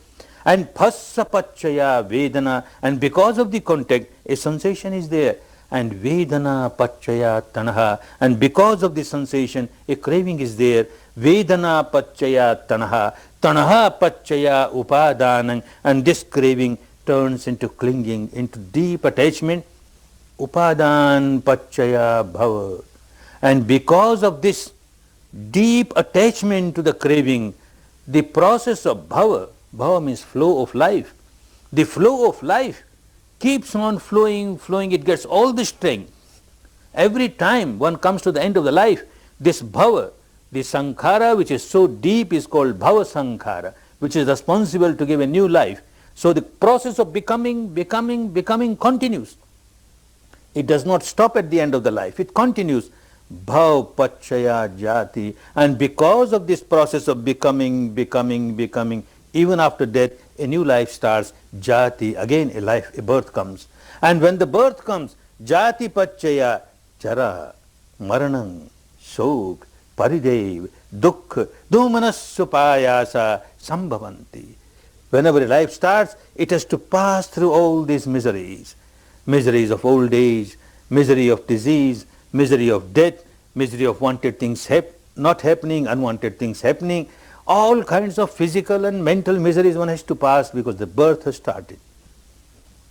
Speaker 1: And Phassa Pachaya Vedana. And because of the contact a sensation is there. and Vedana Pachaya Tanaha. And because of the sensation, a craving is there. Vedana Pachaya Tanaha. Tanaha Pachaya Upadanang. And this craving turns into clinging, into deep attachment. Upadan Pachaya Bhava. And because of this deep attachment to the craving, the process of bhava, bhava means flow of life, the flow of life keeps on flowing, it gets all the strength. Every time one comes to the end of the life, this bhava, the sankhara which is so deep is called bhava sankhara, which is responsible to give a new life. So the process of becoming continues. It does not stop at the end of the life, it continues. Bhav Pachaya Jati. And because of this process of becoming, even after death, a new life starts. Jati, again a life, a birth comes. And when the birth comes, Jati Pachaya Chara, Maranang, Shok, Paridev, Dukh, Dhumanasupayasa, Sambhavanti. Whenever a life starts, it has to pass through all these miseries. Miseries of old age, misery of disease, misery of death, misery of wanted things not happening, unwanted things happening, all kinds of physical and mental miseries one has to pass because the birth has started.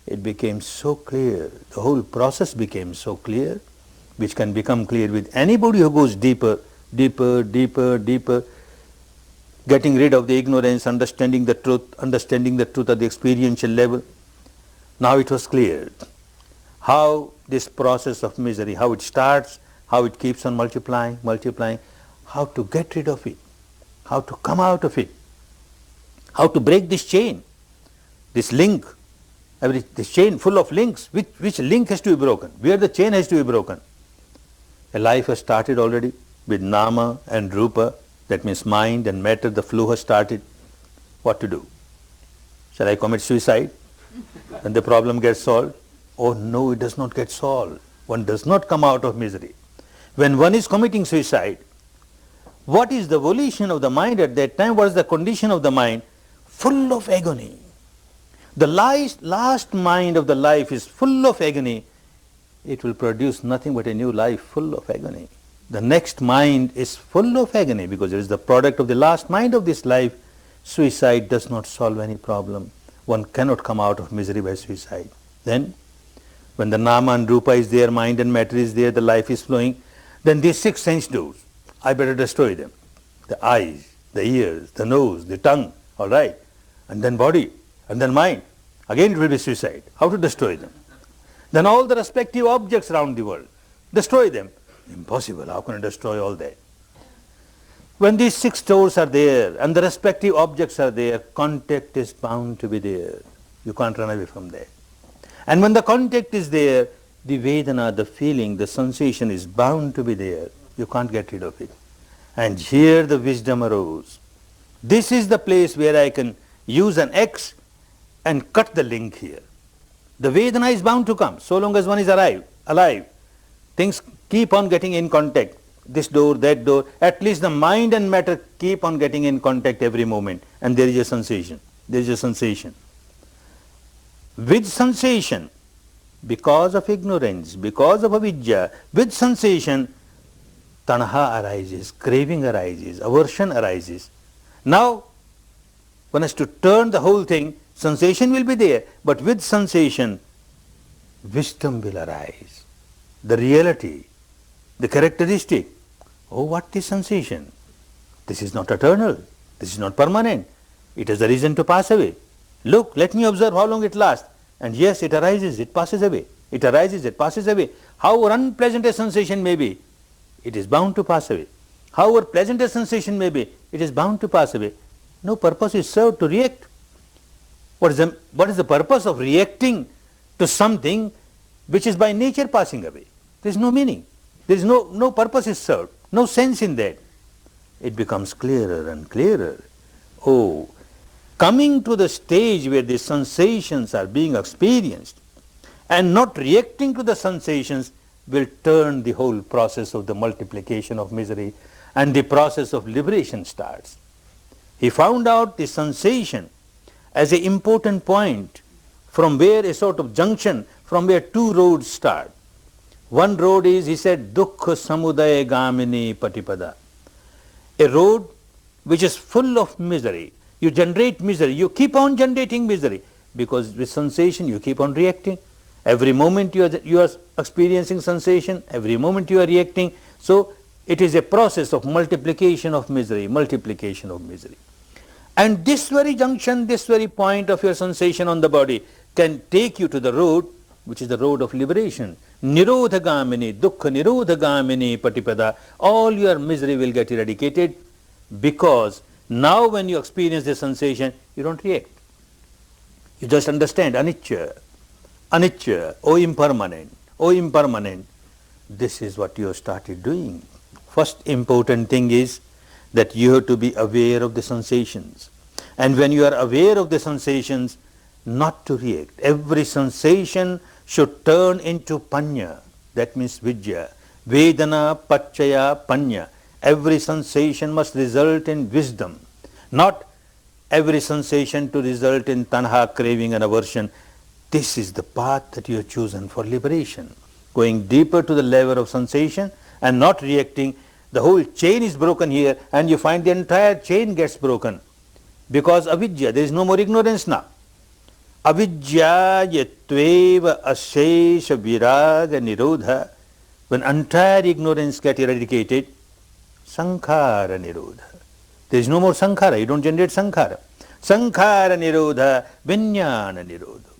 Speaker 1: It became so clear, the whole process became so clear, which can become clear with anybody who goes deeper, getting rid of the ignorance, understanding the truth at the experiential level. Now it was clear how this process of misery, how it starts, how it keeps on multiplying, how to get rid of it, how to come out of it, how to break this chain, this link, this chain full of links. Which link has to be broken? Where the chain has to be broken? A life has started already with nama and rupa, that means mind and matter, the flow has started. What to do? Shall I commit suicide? And the problem gets solved? Oh no, it does not get solved. One does not come out of misery. When one is committing suicide, what is the volition of the mind at that time? What is the condition of the mind? Full of agony. The last mind of the life is full of agony. It will produce nothing but a new life full of agony. The next mind is full of agony because it is the product of the last mind of this life. Suicide does not solve any problem. One cannot come out of misery by suicide. Then, when the nama and rupa is there, mind and matter is there, the life is flowing, then these 6 sense doors, I better destroy them. The eyes, the ears, the nose, the tongue, all right, and then body, and then mind. Again it will be suicide. How to destroy them? Then all the respective objects around the world, destroy them. Impossible. How can I destroy all that? When these 6 doors are there and the respective objects are there, contact is bound to be there. You can't run away from that. And when the contact is there, the Vedana, the feeling, the sensation is bound to be there. You can't get rid of it. And here the wisdom arose. This is the place where I can use an axe and cut the link here. The Vedana is bound to come so long as one is alive. Things keep on getting in contact. This door, that door, at least the mind and matter keep on getting in contact every moment. And there is a sensation. There is a sensation. With sensation, because of ignorance, because of avidya, with sensation, tanaha arises, craving arises, aversion arises. Now, one has to turn the whole thing. Sensation will be there, but with sensation, wisdom will arise. The reality, the characteristic. Oh, what is sensation? This is not eternal. This is not permanent. It has a reason to pass away. Look, let me observe how long it lasts. And yes, it arises, it passes away. It arises, it passes away. However unpleasant a sensation may be, it is bound to pass away. However pleasant a sensation may be, it is bound to pass away. No purpose is served to react. What is the purpose of reacting to something which is by nature passing away? There is no meaning. There is no purpose is served, no sense in that. It becomes clearer and clearer. Oh, coming to the stage where the sensations are being experienced and not reacting to the sensations will turn the whole process of the multiplication of misery, and the process of liberation starts. He found out the sensation as an important point from where a sort of junction, from where 2 roads start. One road is, he said, dukkha samudaya gamini patipada. A road which is full of misery. You generate misery. You keep on generating misery because with sensation you keep on reacting. Every moment you are experiencing sensation. Every moment you are reacting. So it is a process of multiplication of misery, multiplication of misery. And this very junction, this very point of your sensation on the body can take you to the road, which is the road of liberation. Nirodhagamini, dukkha nirodhagamini patipada. All your misery will get eradicated because now when you experience the sensation, you don't react. You just understand anicca, anicca, oh impermanent, oh impermanent. This is what you have started doing. First important thing is that you have to be aware of the sensations. And when you are aware of the sensations, not to react. Every sensation should turn into panya. That means vidya. Vedana, pachaya, panya. Every sensation must result in wisdom. Not every sensation to result in tanha, craving and aversion. This is the path that you have chosen for liberation. Going deeper to the level of sensation and not reacting. The whole chain is broken here and you find the entire chain gets broken. Because avidya, there is no more ignorance now. Avidya yatveva ashesha viraga nirodha. When entire ignorance gets eradicated, sankhara nirodha. There is no more sankhara, you don't generate sankhara. Sankhara nirodha, vijnana nirodha.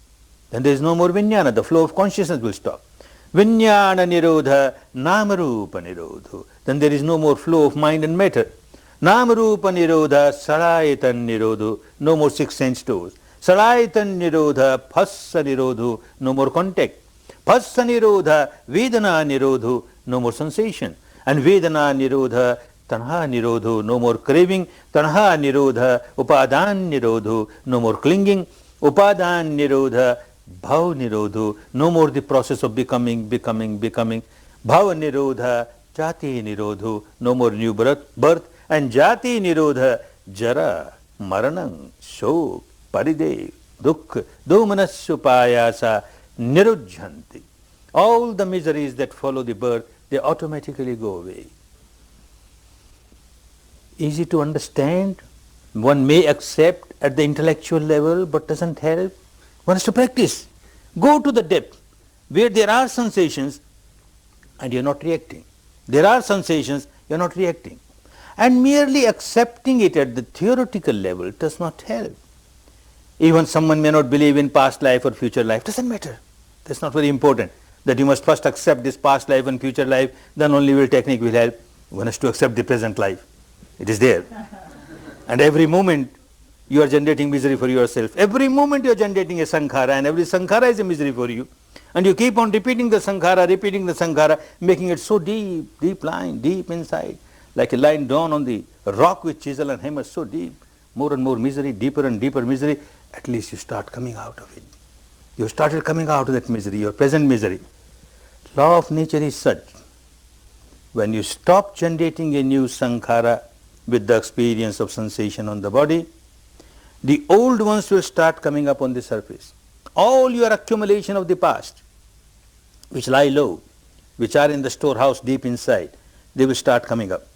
Speaker 1: Then there is no more vijnana, the flow of consciousness will stop. Vijnana nirodha, namarupa nirodha. Then there is no more flow of mind and matter. Namarupa nirodha, sarayatan nirodha, no more six sense doors. Sarayatan nirodha, phassa nirodha, no more contact. Phassa nirodha, vedana nirodha, no more sensation. And vedana nirodha, tanha nirodha, no more craving. Tanha nirodha, upadan nirodha, no more clinging. Upadan nirodha, bhav nirodha, no more the process of becoming. Bhav nirodha, jati nirodha, no more new birth. And jati nirodha, jara, maranam, shok, paridev, dukkha, domanasupayasa, nirujhanti. All the miseries that follow the birth, they automatically go away. Easy to understand. One may accept at the intellectual level, but doesn't help. One has to practice. Go to the depth where there are sensations and you're not reacting. There are sensations, you're not reacting. And merely accepting it at the theoretical level does not help. Even someone may not believe in past life or future life, doesn't matter. That's not very important. That you must first accept this past life and future life, then only will technique will help. One has to accept the present life. It is there. And every moment you are generating misery for yourself. Every moment you are generating a sankhara, and every sankhara is a misery for you. And you keep on repeating the sankhara, making it so deep, deep line, deep inside. Like a line drawn on the rock with chisel and hammer, so deep. More and more misery, deeper and deeper misery. At least you start coming out of it. You started coming out of that misery, your present misery. Law of nature is such. When you stop generating a new sankhara with the experience of sensation on the body, the old ones will start coming up on the surface. All your accumulation of the past, which lie low, which are in the storehouse deep inside, they will start coming up.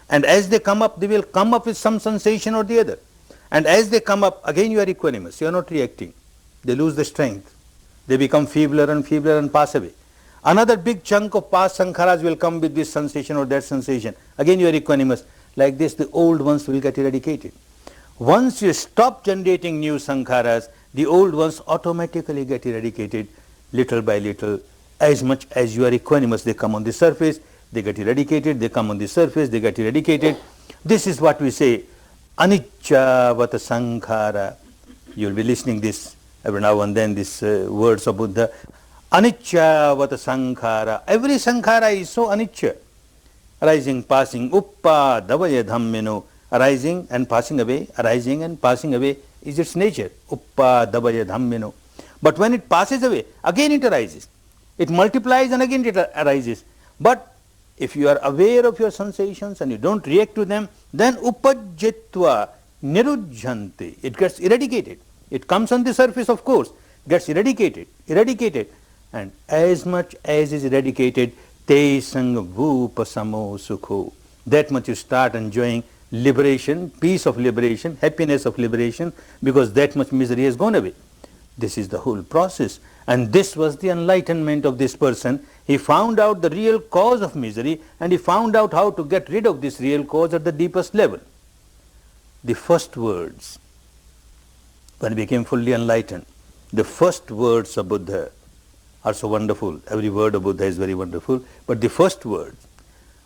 Speaker 1: And as they come up, they will come up with some sensation or the other. And as they come up, again you are equanimous, you are not reacting. They lose the strength. They become feebler and pass away. Another big chunk of past sankharas will come with this sensation or that sensation. Again you are equanimous. Like this, the old ones will get eradicated. Once you stop generating new sankharas, the old ones automatically get eradicated little by little. As much as you are equanimous, they come on the surface, they get eradicated, they come on the surface, they get eradicated. This is what we say, anicca-vata sankhara. You will be listening this every now and then, these words of Buddha. Anicca-vata sankhara. Every sankhara is so anicca. Arising, passing, uppa davaya dhammino. Arising and passing away, arising and passing away is its nature. Uppa davaya dhammino. But when it passes away, again it arises. It multiplies and again it arises. But if you are aware of your sensations and you don't react to them, then upajjitva nirujhanti. It gets eradicated. It comes on the surface, of course, gets eradicated. And as much as is eradicated, te sang vupasamo sukho. That much you start enjoying liberation, peace of liberation, happiness of liberation, because that much misery has gone away. This is the whole process. And this was the enlightenment of this person. He found out the real cause of misery, and he found out how to get rid of this real cause at the deepest level. The first words, when he became fully enlightened, the first words of Buddha are so wonderful. Every word of Buddha is very wonderful. But the first words,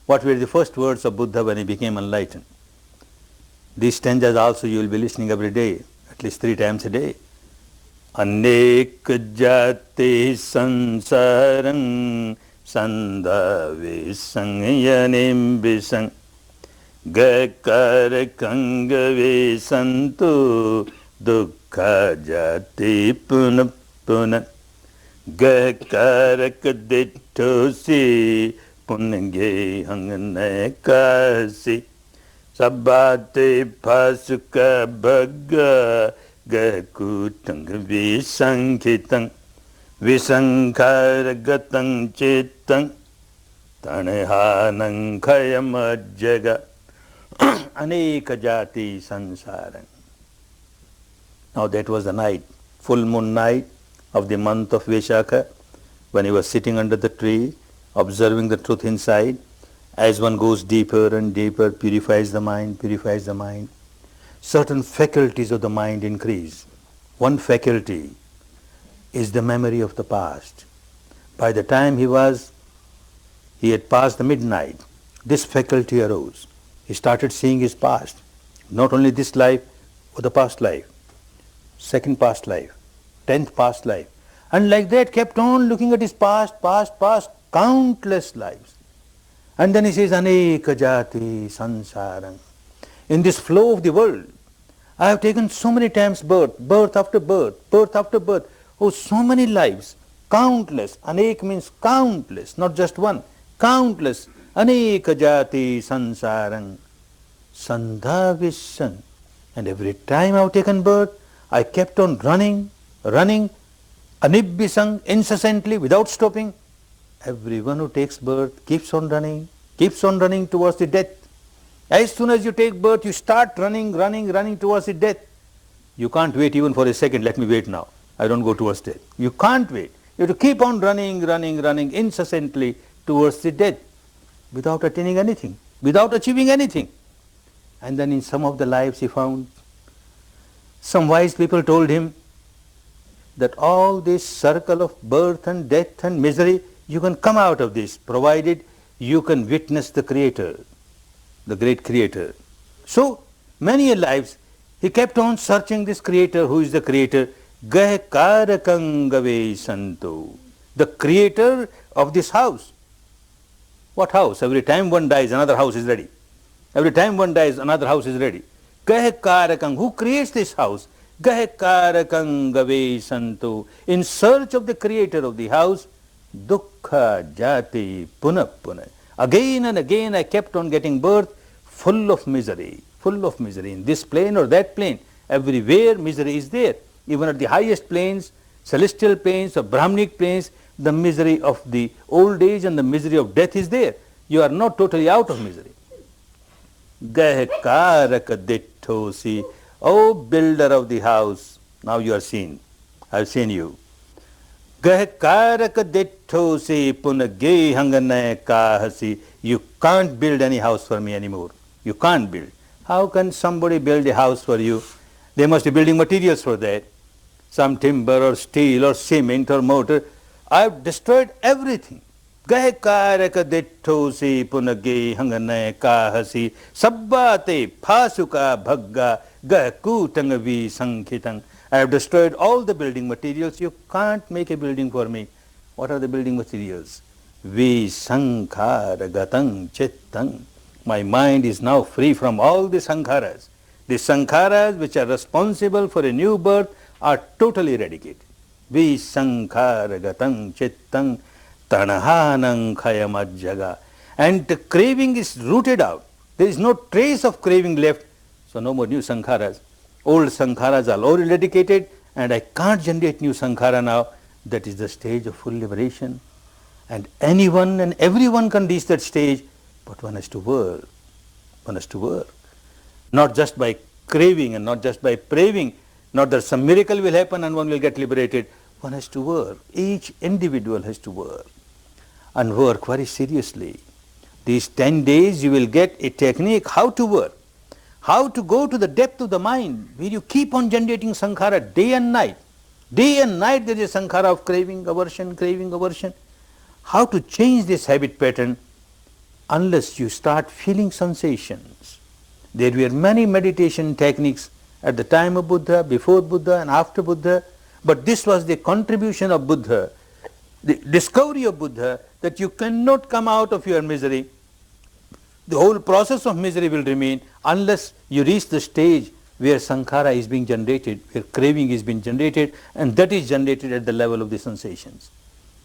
Speaker 1: what were the first words of Buddha when he became enlightened? These stanzas also you will be listening every day, at least 3 times a day. Anek jati sansarang sandhavi sangyanim bisang gakar kangave santu dukkha jati punapuna gakarak dittosi punge hangnekasi sabbate pasuka bhagga gakutang visankitang visankaragatam chittang tanehanang khayamajjaga aneka jati sansarang. Now that was the night, full moon night of the month of Vaishakha, when he was sitting under the tree, observing the truth inside. As one goes deeper and deeper, purifies the mind, certain faculties of the mind increase. One faculty is the memory of the past. By the time he had passed the midnight, this faculty arose. He started seeing his past, not only this life, but the past life, second past life, 10th past life. And like that kept on looking at his past, countless lives. And then he says, Aneka jati sansarang. In this flow of the world, I have taken so many times birth after birth. Oh, so many lives, countless. Anek means countless, not just one, countless. Aneka jati sansarang sandhavisang. And every time I have taken birth, I kept on running, anibbisang, incessantly, without stopping. Everyone who takes birth keeps on running towards the death. As soon as you take birth, you start running towards the death. You can't wait even for a second, let me wait now, I don't go towards death. You can't wait. You have to keep on running incessantly towards the death, without attaining anything, without achieving anything. And then in some of the lives he found, some wise people told him that all this circle of birth and death and misery, you can come out of this, provided you can witness the Creator, the great Creator. So, many a lives, he kept on searching this Creator. Who is the Creator? Gahkarakangave santo, the Creator of this house. What house? Every time one dies, another house is ready. Every time one dies, another house is ready. Gahkarakang, who creates this house? Gahkarakangave santo, in search of the Creator of the house. Dukkha jati punapuna. Again and again I kept on getting birth, full of misery. In this plane or that plane, everywhere misery is there. Even at the highest planes, celestial planes or Brahmanic planes, the misery of the old age and the misery of death is there. You are not totally out of misery. Gahkaraka dittosi, O builder of the house, now you are seen. I have seen you. Gahkaraka dittosi punage hangane kahasi. You can't build any house for me anymore. You can't build. How can somebody build a house for you? They must be building materials for that. Some timber or steel or cement or mortar. I have destroyed everything. Gahkaraka dittosi punage hangane kahasi. Sabbate phasuka bhagga gahkutangavi sankhitang. I have destroyed all the building materials. You can't make a building for me. What are the building materials? Visankharagatang chittang. My mind is now free from all the sankharas. The sankharas which are responsible for a new birth are totally eradicated. Visankharagatang chittang tanahanang khayamajjaga. And the craving is rooted out. There is no trace of craving left. So no more new sankharas. Old sankharas are already eradicated, and I can't generate new sankhara now. That is the stage of full liberation. And anyone and everyone can reach that stage, but one has to work. One has to work. Not just by craving and not just by craving, not that some miracle will happen and one will get liberated. One has to work. Each individual has to work and work very seriously. These 10 days you will get a technique how to work, how to go to the depth of the mind where you keep on generating sankhara day and night. Day and night there is a sankhara of craving, aversion. How to change this habit pattern unless you start feeling sensations. There were many meditation techniques at the time of Buddha, before Buddha and after Buddha, but this was the contribution of Buddha, the discovery of Buddha that you cannot come out of your misery. The whole process of misery will remain unless you reach the stage where sankhara is being generated, where craving is being generated, and that is generated at the level of the sensations.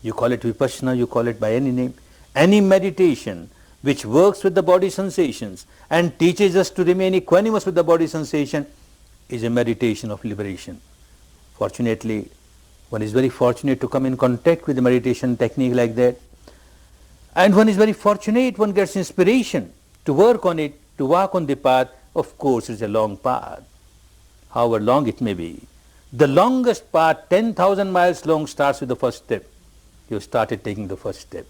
Speaker 1: You call it Vipassana, you call it by any name. Any meditation which works with the body sensations and teaches us to remain equanimous with the body sensation is a meditation of liberation. Fortunately, one is very fortunate to come in contact with a meditation technique like that. And one is very fortunate, one gets inspiration to work on it, to walk on the path. Of course, it's a long path, however long it may be. The longest path, 10,000 miles long, starts with the first step. You started taking the first step.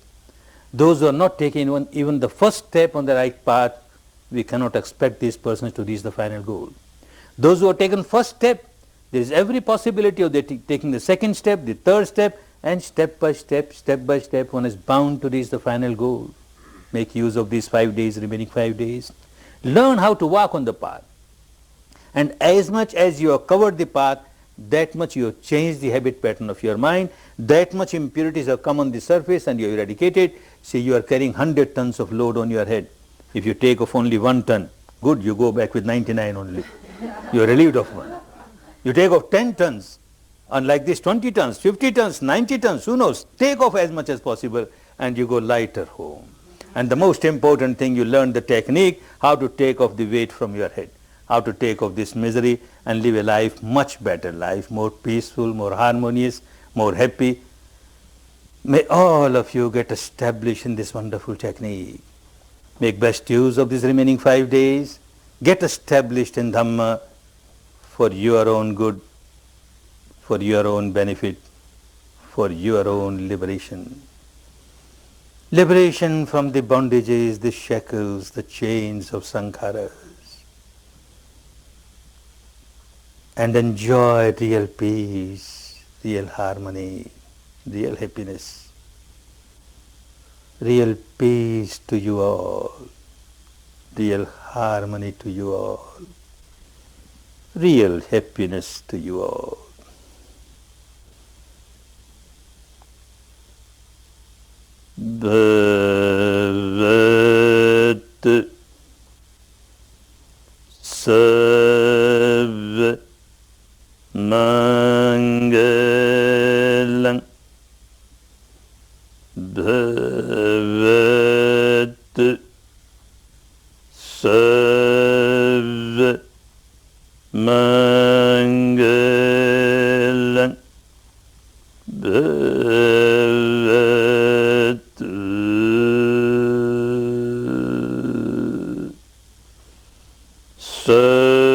Speaker 1: Those who are not taking even the first step on the right path, we cannot expect these persons to reach the final goal. Those who have taken first step, there is every possibility of taking the second step, the third step, and step by step, one is bound to reach the final goal. Make use of these 5 days, remaining 5 days. Learn how to walk on the path. And as much as you have covered the path, that much you have changed the habit pattern of your mind, that much impurities have come on the surface and you have eradicated. See, you are carrying 100 tons of load on your head. If you take off only 1 ton, good, you go back with 99 only. You are relieved of 1. You take off 10 tons, and like this 20 tons, 50 tons, 90 tons, who knows, take off as much as possible and you go lighter home. And the most important thing, you learn the technique, how to take off the weight from your head, how to take off this misery and live a life, much better life, more peaceful, more harmonious, more happy. May all of you get established in this wonderful technique. Make best use of these remaining 5 days. Get established in Dhamma for your own good, for your own benefit, for your own liberation. Liberation from the bondages, the shackles, the chains of sankharas. And enjoy real peace, real harmony, real happiness. Real peace to you all, real harmony to you all, real happiness to you all. Bhavat Sarva Mangalam Bhavat Sarva Mangalam Bhavat Sarva